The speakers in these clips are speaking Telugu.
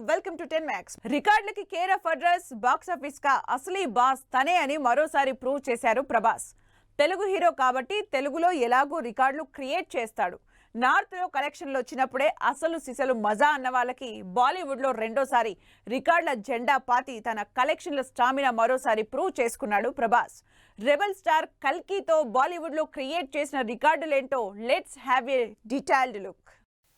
Welcome to 10 Max. రికార్డులకి care of address box office కా అసలీ బాస్ తనే అని మరోసారి ప్రూవ్ చేశారు ప్రభాస్. తెలుగు హీరో కాబట్టి తెలుగులో ఎలాగో రికార్డులు క్రియేట్ చేస్తాడు. నార్త్ లో కలెక్షన్లు వచ్చినప్పుడే అసలు సిసలు మజా అన్న వాళ్ళకి బాలీవుడ్ లో రెండోసారి రికార్డుల జెండా పాతి తన కలెక్షన్ల స్టామినా మరోసారి ప్రూవ్ చేసుకున్నాడు ప్రభాస్. రెబల్ స్టార్ కల్కితో బాలీవుడ్ లో క్రియేట్ చేసిన రికార్డులేంటో let's have a detailed look.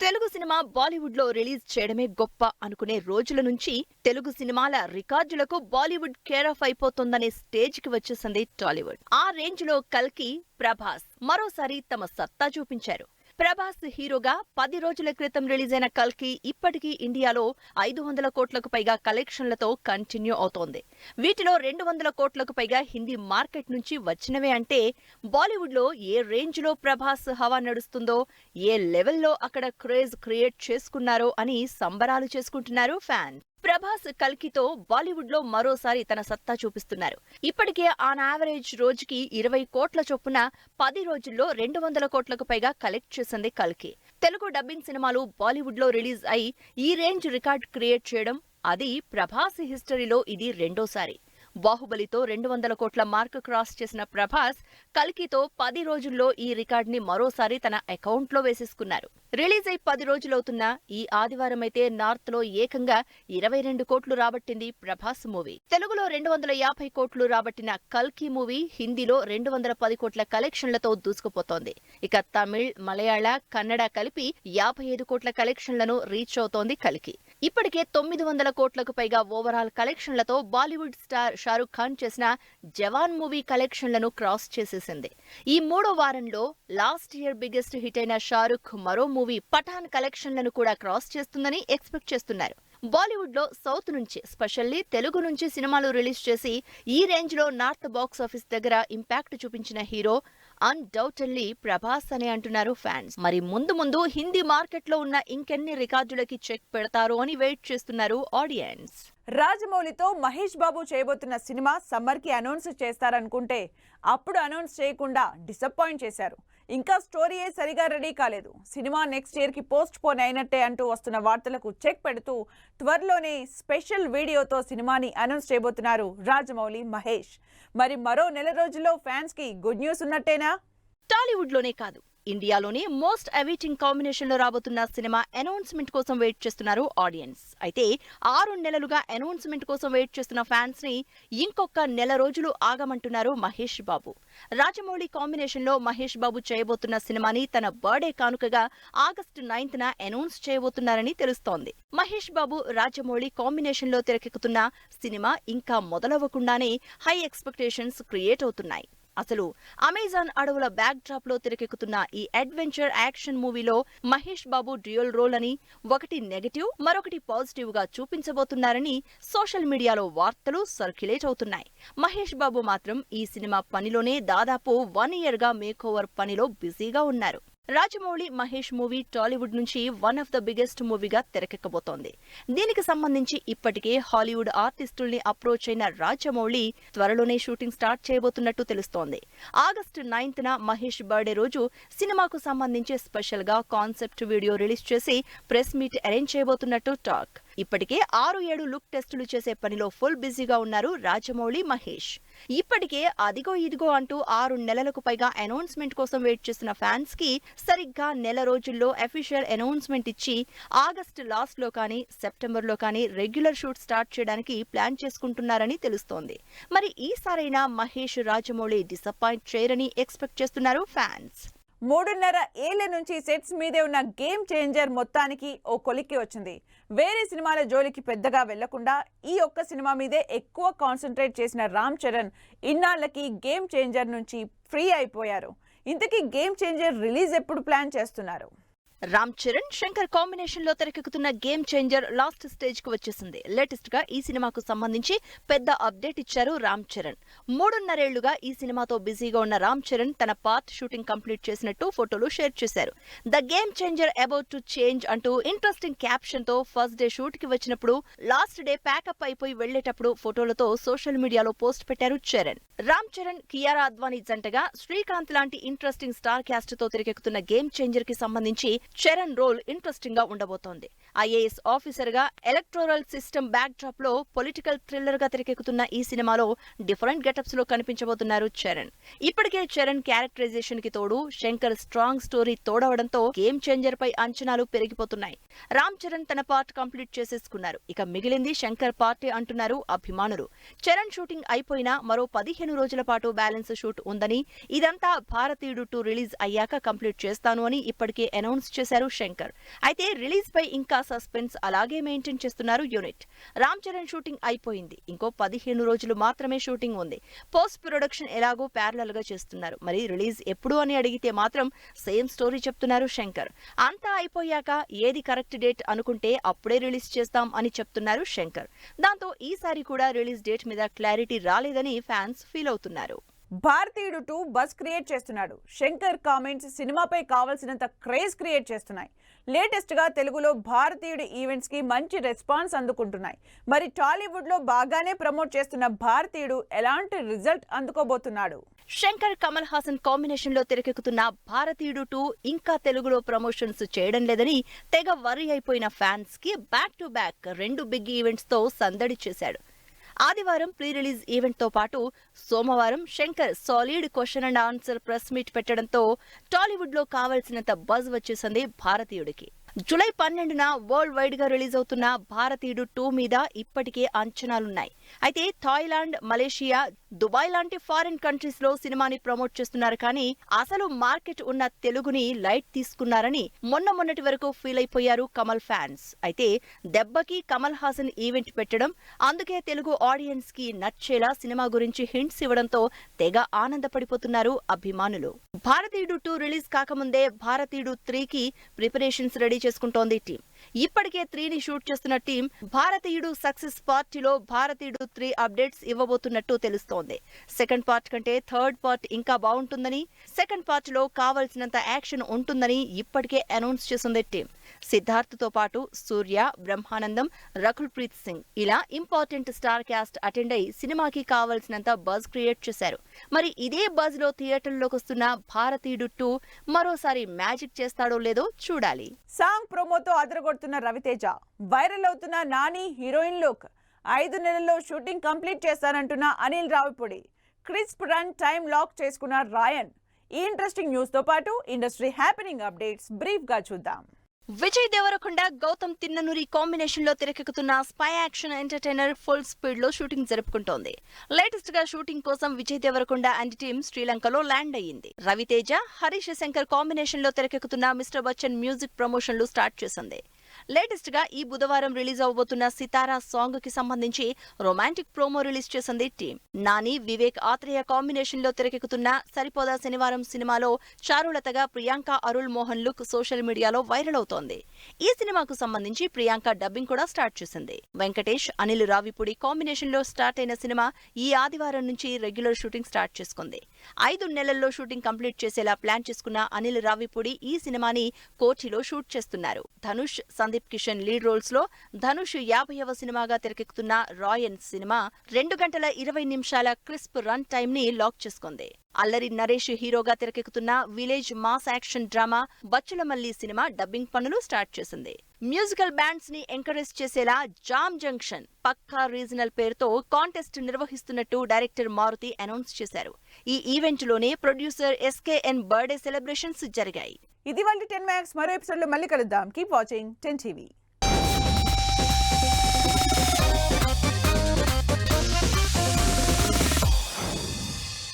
Telugu cinema Bollywood లో రిలీజ్ చేయడమే గొప్ప అనుకునే రోజుల నుంచి తెలుగు సినిమాల రికార్డులకు బాలీవుడ్ కేర్ ఆఫ్ అయిపోతుందనే స్టేజ్ కి వచ్చేసింది టాలీవుడ్. ఆ రేంజ్ లో కల్కి, ప్రభాస్ మరోసారి తమ సత్తా చూపించారు. ప్రభాస్ హీరోగా 10 రోజుల క్రితం రిలీజ్ అయిన కల్కి ఇప్పటికీ ఇండియాలో 500 కోట్లకు పైగా కలెక్షన్లతో కంటిన్యూ అవుతోంది. వీటిలో 200 కోట్లకు పైగా హిందీ మార్కెట్ నుంచి వచ్చినవే అంటే బాలీవుడ్ లో ఏ రేంజ్ లో ప్రభాస్ హవా నడుస్తుందో, ఏ లెవెల్లో అక్కడ క్రేజ్ క్రియేట్ చేసుకున్నారో అని సంబరాలు చేసుకుంటున్నారు ఫ్యాన్స్. ప్రభాస్ కల్కితో బాలీవుడ్ లో మరోసారి తన సత్తా చూపిస్తున్నారు. ఇప్పటికే ఆన్ యావరేజ్ రోజుకి 20 కోట్ల చొప్పున 10 రోజుల్లో 200 కోట్లకు పైగా కలెక్ట్ చేసింది కల్కి. తెలుగు డబ్బింగ్ సినిమాలు బాలీవుడ్ లో రిలీజ్ అయి ఈ రేంజ్ రికార్డ్ క్రియేట్ చేయడం అది ప్రభాస్ హిస్టరీలో ఇది రెండోసారి. బాహుబలితో 200 కోట్ల మార్క్ క్రాస్ చేసిన ప్రభాస్ కల్కితో 10 రోజుల్లో ఈ రికార్డుని మరోసారి తన అకౌంట్లో వేసేసుకున్నారు. రిలీజ్ అయి 10 రోజులవుతున్నా ఈ ఆదివారం అయితే నార్త్ లో ఏకంగా 22 కోట్లు రాబట్టింది ప్రభాస్ మూవీ. తెలుగులో 250 కోట్లు రాబట్టిన కల్కి మూవీ హిందీలో 210 కోట్ల కలెక్షన్లతో దూసుకుపోతోంది. ఇక తమిళ్, మలయాళ, కన్నడ కలిపి 55 కోట్ల కలెక్షన్లను రీచ్ అవుతోంది కల్కి. ఇప్పటికే 900 కోట్లకు పైగా ఓవరాల్ కలెక్షన్లతో బాలీవుడ్ స్టార్ షారుఖ్ ఖాన్ చేసిన జవాన్ మూవీ కలెక్షన్లను క్రాస్ చేసేసింది. ఈ మూడో వారంలో లాస్ట్ ఇయర్ బిగ్గెస్ట్ హిట్ అయిన షారుఖ్ మరో మూవీ పఠాన్ కలెక్షన్లను కూడా క్రాస్ చేస్తుందని ఎక్స్పెక్ట్ చేస్తున్నారు. బాలీవుడ్ లో సౌత్ నుంచి స్పెషల్లీ తెలుగు నుంచి సినిమాలు రిలీజ్ చేసి ఈ రేంజ్ లో నార్త్ బాక్స్ ఆఫీస్ దగ్గర ఇంపాక్ట్ చూపించిన హీరో అన్డౌటెడ్లీ ప్రభాస్ అని అంటున్నారు ఫ్యాన్స్. మరి ముందు హిందీ మార్కెట్ లో ఉన్న ఇంకెన్ని రికార్డులకి చెక్ పెడతారో అని వెయిట్ చేస్తున్నారు ఆడియన్స్. రాజమౌళితో మహేష్ బాబు చేయబోతున్న సినిమా సమ్మర్ కి అనౌన్స్ చేస్తారనుకుంటే అప్పుడు అనౌన్స్ చేయకుండా డిసప్పాయింట్ చేశారు. ఇంకా స్టోరీయే సరిగా రెడీ కాలేదు. సినిమా నెక్స్ట్ ఇయర్ కి పోస్ట్ పోన్ అయినట్టే అంటూ వస్తున్న వార్తలకు చెక్ పెడుతూ త్వరలోనే స్పెషల్ వీడియోతో సినిమాని అనౌన్స్ చేయబోతున్నారు రాజమౌళి, మహేష్. మరి మరో నెల రోజుల్లో ఫ్యాన్స్ కి గుడ్ న్యూస్ ఉన్నట్టేనా? టాలీవుడ్ లోనే కాదు, ఇండియాలోనే మోస్ట్ అవైటింగ్ కాంబినేషన్ లో రాబోతున్న సినిమా అనౌన్స్మెంట్ కోసం వెయిట్ చేస్తున్నారు ఆడియన్స్. అయితే 6 నెలలుగా అనౌన్స్మెంట్ కోసం వెయిట్ చేస్తున్న ఫ్యాన్స్ ని ఇంకొక నెల రోజులు ఆగమంటున్నారు మహేష్ బాబు. రాజమౌళి కాంబినేషన్ లో మహేష్ బాబు చేయబోతున్న సినిమాని తన బర్త్డే కానుకగా ఆగస్టు 9న అనౌన్స్ చేయబోతున్నారని తెలుస్తోంది. మహేష్ బాబు, రాజమౌళి కాంబినేషన్ లో తెరకెక్కుతున్న సినిమా ఇంకా మొదలవ్వకుండానే హై ఎక్స్పెక్టేషన్స్ క్రియేట్ అవుతున్నాయి. అసలు అమెజాన్ అడవుల బ్యాక్ డ్రాప్ లో తెరకెక్కుతున్న ఈ అడ్వెంచర్ యాక్షన్ మూవీలో మహేష్ బాబు డ్యూయల్ రోల్ అని, ఒకటి నెగటివ్ మరొకటి పాజిటివ్ గా చూపించబోతున్నారని సోషల్ మీడియాలో వార్తలు సర్క్యులేట్ అవుతున్నాయి. మహేష్ బాబు మాత్రం ఈ సినిమా పనిలోనే దాదాపు 1 ఇయర్ గా మేకోవర్ పనిలో బిజీగా ఉన్నారు. రాజమౌళి, మహేష్ మూవీ టాలీవుడ్ నుంచి వన్ ఆఫ్ ద బిగ్గెస్ట్ మూవీగా తెరకెక్కబోతోంది. దీనికి సంబంధించి ఇప్పటికే హాలీవుడ్ ఆర్టిస్టుల్ని అప్రోచ్ అయిన రాజమౌళి త్వరలోనే షూటింగ్ స్టార్ట్ చేయబోతున్నట్టు తెలుస్తోంది. ఆగస్టు 9న మహేష్ బర్త్డే రోజు సినిమాకు సంబంధించి స్పెషల్ గా కాన్సెప్ట్ వీడియో రిలీజ్ చేసి ప్రెస్ మీట్ అరేంజ్ చేయబోతున్నట్టు టాక్. ఇప్పటికే 6-7 లుక్ టెస్టులు చేసే పనిలో ఫుల్ బిజీగా ఉన్నారు రాజమౌళి, మహేష్. ఇప్పటికే అదిగో ఇదిగో అంటూ 6 నెలలకు పైగా అనౌన్స్మెంట్ కోసం వెయిట్ చేస్తున్న ఫ్యాన్స్ కి సరిగ్గా నెల రోజుల్లో అఫీషియల్ అనౌన్స్మెంట్ ఇచ్చి ఆగస్టు లాస్ట్ లో కానీ సెప్టెంబర్ లో కానీ రెగ్యులర్ షూట్ స్టార్ట్ చేయడానికి ప్లాన్ చేసుకుంటున్నారని తెలుస్తోంది. మరి ఈసారైనా మహేష్, రాజమౌళి డిసప్పాయింట్ చేయరని ఎక్స్పెక్ట్ చేస్తున్నారు ఫ్యాన్స్. 3.5 ఏళ్ల నుంచి సెట్స్ మీదే ఉన్న గేమ్ చేంజర్ మొత్తానికి ఓ కొలిక్కి వచ్చింది. వేరే సినిమాల జోలికి పెద్దగా వెళ్లకుండా ఈ ఒక్క సినిమా మీదే ఎక్కువ కాన్సన్ట్రేట్ చేసిన రామ్ చరణ్ ఇన్నాళ్లకి గేమ్ చేంజర్ నుంచి ఫ్రీ అయిపోయారు. ఇంతకీ గేమ్ చేంజర్ రిలీజ్ ఎప్పుడు ప్లాన్ చేస్తున్నారు? రామ్ చరణ్, శంకర్ కాంబినేషన్ లో తెరకెక్కుతున్న గేమ్ చేంజర్ లాస్ట్ స్టేజ్ కు వచ్చేసింది. లేటెస్ట్ గా ఈ సినిమాకు సంబంధించి పెద్ద అప్డేట్ ఇచ్చారు రామ్ చరణ్. 3.5 ఏళ్లుగా ఈ సినిమాతో బిజీగా ఉన్న రామ్ చరణ్ తన పార్ట్ షూటింగ్ కంప్లీట్ చేసినట్టు ఫోటోలు షేర్ చేశారు. The game changer about to change అంటూ ఇంట్రెస్టింగ్ క్యాప్షన్ తో ఫస్ట్ డే షూట్ కి వచ్చినప్పుడు, లాస్ట్ డే ప్యాకప్ అయిపోయి వెళ్లేటప్పుడు ఫోటోలతో సోషల్ మీడియాలో పోస్ట్ పెట్టారు చరణ్. రామ్ చరణ్, కియారా అద్వానీ జంటగా శ్రీకాంత్ లాంటి ఇంట్రెస్టింగ్ స్టార్ క్యాస్ట్ తో తెరకెక్కుతున్న గేమ్ చేంజర్ కి సంబంధించి చరణ్ రోల్ ఇంట్రెస్టింగ్ గా ఉండబోతోంది. ఐఏఎస్ ఆఫీసర్ గా ఎలక్టోరల్ సిస్టమ్ బ్యాక్ డ్రాప్ లో పొలిటికల్ థ్రిల్లర్ గా తెరకెక్కుతున్న ఈ సినిమాలో డిఫరెంట్ గెటప్స్ లో కనిపించబోతున్నారు చరణ్. ఇప్పటికే చరణ్ క్యారెక్టరైజేషన్ కి తోడు శంకర్ స్ట్రాంగ్ స్టోరీ తోడవడంతో గేమ్ చేంజర్ పై అంచనాలు పెరిగిపోతున్నాయి. రామ్ చరణ్ తన పార్ట్ కంప్లీట్ చేసేసుకున్నారు. ఇక మిగిలింది శంకర్ పార్టీ అంటున్నారు అభిమానులు. చరణ్ షూటింగ్ అయిపోయినా మరో 15 రోజుల పాటు బ్యాలెన్స్ షూట్ ఉందని, ఇదంతా భారతీయుడు 2 రిలీజ్ అయ్యాక కంప్లీట్ చేస్తాను అని ఇప్పటికే అనౌన్స్ చేశారు శంకర్. అయితే రిలీజ్ పై ఇంకా సస్పెన్స్ అలాగే మెయింటైన్ చేస్తున్నారు యూనిట్. రామ్ చరణ్ షూటింగ్ అయిపోయింది. ఇంకో 15 రోజులు మాత్రమే షూటింగ్ ఉంది. పోస్ట్ ప్రొడక్షన్ ఎలాగో ప్యారలల్ గా చేస్తున్నారు. మరి రిలీజ్ ఎప్పుడు అని అడిగితే మాత్రం సేమ్ స్టోరీ చెప్తున్నారు శంకర్. అంతా అయిపోయాక ఏది కరెక్ట్ డేట్ అనుకుంటే అప్పుడే రిలీజ్ చేస్తాం అని చెప్తున్నారు శంకర్. దాంతో ఈసారి కూడా రిలీజ్ డేట్ మీద క్లారిటీ రాలేదని ఫ్యాన్స్ ఫీల్ అవుతున్నారు. భారతీయుడు 2 బజ్ క్రియేట్ చేస్తున్నాడు. శంకర్ కామెంట్స్ సినిమాపై కావాల్సినంత క్రేజ్ క్రియేట్ చేస్తున్నాయి. లేటెస్ట్ గా తెలుగులో భారతీయుడు ఈవెంట్స్ కి మంచి రెస్పాన్స్ అందుకుంటున్నాయి. మరి టాలీవుడ్ లో బాగానే ప్రమోట్ చేస్తున్న భారతీయుడు ఎలాంటి రిజల్ట్ అందుకోబోతున్నాడు? శంకర్ కమల్ హాసన్ కాంబినేషన్ లో తెరకెక్కుతున్న భారతీయుడు 2 ఇంకా తెలుగులో ప్రమోషన్స్ చేయడం లేదని తెగ వరి అయిపోయిన ఫ్యాన్స్ కి back to back 2 big events తో సందడి చేశాడు. ఆదివారం ప్రీ రిలీజ్ ఈవెంట్ తో పాటు సోమవారం Shankar solid question and answer press meet పెట్టడంతో టాలీవుడ్ లో కావాల్సినంత బజ్ వచ్చేసింది భారతీయుడికి. జూలై 12న వరల్డ్ వైడ్ గా రిలీజ్ అవుతున్న భారతీయుడు 2 మీద ఇప్పటికే అంచనాలున్నాయి. అయితే థాయిలాండ్, మలేషియా, దుబాయ్ లాంటి ఫారిన్ కంట్రీస్ లో సినిమాని ప్రమోట్ చేస్తున్నారు. కానీ అసలు మార్కెట్ ఉన్న తెలుగుని లైట్ తీసుకున్నారని మొన్నటి వరకు ఫీల్ అయిపోయారు కమల్ ఫ్యాన్స్. అయితే దెబ్బకి కమల్ హాసన్ ఈవెంట్ పెట్టడం, అందుకే తెలుగు ఆడియన్స్ కి నచ్చేలా సినిమా గురించి హింట్స్ ఇవ్వడంతో తెగ ఆనందపడిపోతున్నారు అభిమానులు. భారతీయుడు 2 రిలీజ్ కాకముందే భారతీయుడు 3కి ప్రిపరేషన్స్ రెడీ చేసుకుంటోంది టీం. ఇప్పటికే 3ని షూట్ చేస్తున్న టీం భారతీయుడు సక్సెస్ పార్టీలో భారతీయుడు 3 అప్డేట్స్ ఇవ్వబోతున్నట్టు తెలుస్తోంది. సెకండ్ పార్ట్ కంటే థర్డ్ పార్ట్ ఇంకా బాగుంటుందని, సెకండ్ పార్ట్ లో కావాల్సినంత యాక్షన్ ఉంటుందని ఇప్పటికే అనౌన్స్ చేసింది టీం. సిద్ధార్థ్ తో పాటు సూర్య, బ్రహ్మానందం, రకుల్ ప్రీత్ సింగ్ ఇలా ఇంపార్టెంట్ స్టార్ క్యాస్ట్ అటెండ్ అయి సినిమాకి కావాల్సినంత బజ్ క్రియేట్ చేశారు. మరి ఇదే బజ్ లో థియేటర్లోకి వస్తున్న భారతీయుడు 2 మరోసారి మ్యాజిక్ చేస్తాడో లేదో చూడాలి. సాంగ్ ప్రోమోతో అదరగొడుతున్న రవితేజ, వైరల్ అవుతున్న నాని హీరోయిన్ లుక్, 5 నెలల్లో షూటింగ్ కంప్లీట్ చేస్తానంటున్న Anil Ravipudi, crisp run time lock చేసుకున్న రాయన్. ఈ ఇంట్రెస్టింగ్ న్యూస్ తో పాటు ఇండస్ట్రీ హ్యాపెనింగ్ అప్డేట్స్ బ్రీఫ్ గా చూద్దాం. విజయ్ దేవరకొండ, గౌతమ్ తిన్ననూరి కాంబినేషన్ లో తెరకెక్కుతున్న spy action entertainer full speed లో షూటింగ్ జరుపుకుంటోంది. లేటెస్ట్ గా షూటింగ్ కోసం విజయ్ దేవరకొండ అండ్ టీమ్ శ్రీలంకలో ల్యాండ్ అయ్యింది. రవితేజ, హరీష్ శంకర్ కాంబినేషన్ లో తెరకెక్కుతున్న మిస్టర్ బచ్చన్ మ్యూజిక్ ప్రమోషన్లు స్టార్ట్ చేసింది. లేటెస్ట్ గా ఈ బుధవారం రిలీజ్ అవబోతున్న సితారా సాంగ్ కి సంబంధించి రొమాంటిక్ ప్రోమో రిలీజ్ చేసింది టీం. నాని, వివేక్ ఆత్రేయ కాంబినేషన్ లో తెరకెక్కుతున్న సరిపోదా శనివారం సినిమాలో చారులతగా ప్రియాంక అరుళ్ మోహన్ లుక్ సోషల్ మీడియాలో వైరల్ అవుతోంది. ఈ సినిమాకు సంబంధించి ప్రియాంక డబ్బింగ్ కూడా స్టార్ట్ చేసింది. వెంకటేష్, అనిల్ రావిపూడి కాంబినేషన్ లో స్టార్ట్ అయిన సినిమా ఈ ఆదివారం నుంచి రెగ్యులర్ షూటింగ్ స్టార్ట్ చేసుకుంది. 5 నెలల్లో షూటింగ్ కంప్లీట్ చేసేలా ప్లాన్ చేసుకున్న అనిల్ రావిపూడి ఈ సినిమాని కోచిలో షూట్ చేస్తున్నారు. ధనుష్, సందీప్ కిషన్ లీడ్ రోల్స్ లో ధనుష్ 50వ సినిమాగా తెరకెక్కుతున్న రాయన్ సినిమా 2 గంటల 20 నిమిషాల క్రిస్ప్ రన్ టైమ్ ని లాక్ చేసుకుంది. అల్లరి నరేష్ హీరోగా తెరకెక్కుతున్న village mass action drama Bachhalamalli cinema dubbing పనులు స్టార్ట్ చేసింది. మ్యూజికల్ బ్యాండ్స్ ని ఎంకరేజ్ చేసేలా జామ్ జంక్షన్ పక్కా రీజనల్ పేరుతో కాంటెస్ట్ నిర్వహిస్తున్నట్టు డైరెక్టర్ మారుతి అనౌన్స్ చేశారు. ఈ ఈవెంట్ లోనే ప్రొడ్యూసర్ SKN బర్త్డే సెలబ్రేషన్స్ జరిగాయి. ఇది వాళ్ళ 10 మ్యాక్స్. మరో ఎపిసోడ్ లో మళ్ళీ కలుద్దాం. Keep watching 10 TV.